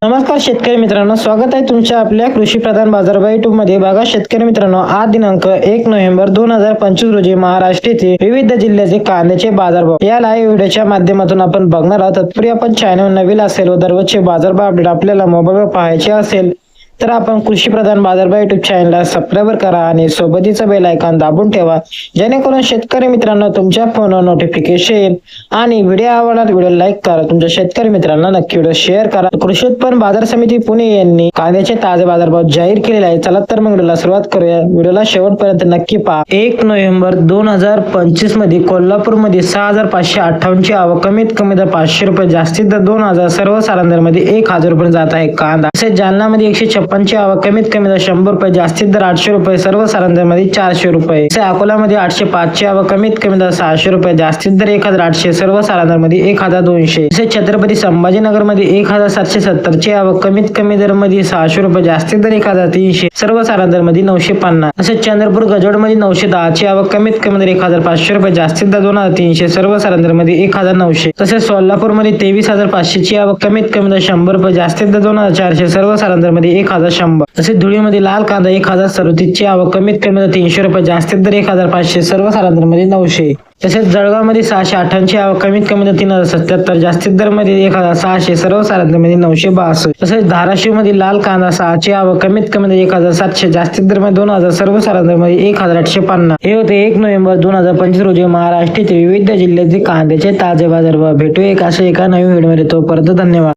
नमस्कार शेतकरी मित्रांनो, स्वागत आहे तुमच्या आपल्या कृषी प्रधान बाजारभाव युट्यूब मध्ये। बघा शेतकरी मित्रांनो, आज दिनांक 1 नोव्हेंबर 2025 रोजी महाराष्ट्र येथे विविध जिल्ह्याचे कांद्याचे बाजारभाव या लाईव्ह व्हिडिओच्या माध्यमातून आपण बघणार आहोत। तत्पूर्वी आपण चॅनल नवीन असेल व दररोजचे बाजारभाव अपडेट आपल्याला मोबाईलवर पाहायचे असेल तर आपण कृषी प्रधान बाजारभाव युट्यूब चॅनलला सबस्क्राइब करा आणि सोबतीचा बेल आयकॉन दाबून ठेवा, जेणेकरून शेतकरी मित्रांनो तुमच्या फोनवर नोटिफिकेशन येईल। आणि व्हिडिओ आवडल्यास व्हिडिओ लाईक करा, तुमच्या शेतकरी मित्रांना नक्की व्हिडिओ शेअर करा। कृषी उत्पन्न बाजार समिती पुणे यांनी कांद्याचे ताजे बाजारभाव जाहीर केलेले आहे। चला तर मग व्हिडिओला सुरुवात करूया। व्हिडिओला शेवटपर्यंत नक्की पहा। 1 नोव्हेंबर 2025 मध्ये कोल्हापूर मध्ये 6558 ची आवक, कमीत कमी दर 500 रुपये, जास्तीत दर 2000, सर्वसाधारण दर मध्ये 1000 रुपये जात आहे कांदा। तसेच जालना मध्ये 156 ची आवक, कमीत कमी दर 100 रुपये, जास्तीत दर 800 रुपये, सर्वसाधारण दर मध्ये 400 रुपये। तसेच अकोला मध्ये 805 ची आवक, कमीत कमी दर 600 रुपये, जास्तीत दर 1800, सर्वसाधारण दर मध्ये 1200। तसेच छत्रपती संभाजीनगर मध्ये 1770 ची आवक, कमीत कमी दर मध्ये 600 रुपये, जास्तीत दर 1300, सर्वसाधारण दर मध्ये 950। तसेच चंद्रपूर गजोड मध्ये 910 ची आवक, कमीत कमी दर 1500 रुपये, जास्तीत दर 2300, सर्वसाधारण दर मध्ये 1900। तसेच सोलापूर मध्ये 23500 ची आवक, कमीत कमी दर 100 रुपये, जास्तीत दर 2400, सर्वसाधारण दर मध्ये 1100। तसेच धुळीमध्ये लाल कांदा 1037 ची आवक, कमीत कमी दर 300 रुपये, जास्तीत दर 1500, सर्वसाधारण दर मध्ये 900। तसेच जळगाव मध्ये 658 ची आवक, कमीत कमी दर 3077, जास्तीत दर मध्ये 1600, सर्वसाधारण दर मध्ये 962। तसेच धाराशिव मध्ये लाल कांदा 6 ची आवक, कमीत कमी दर 1700, जास्तीत दर मध्ये 2000, सर्वसाधारण दर मध्ये 1850। हे होते 1 नोव्हेंबर 2025 रोजी महाराष्ट्रातील विविध जिल्ह्याचे कांद्याचे ताजे बाजारभाव। भेटू एका नवीन व्हिडिओ मध्ये, तोपर्यंत धन्यवाद।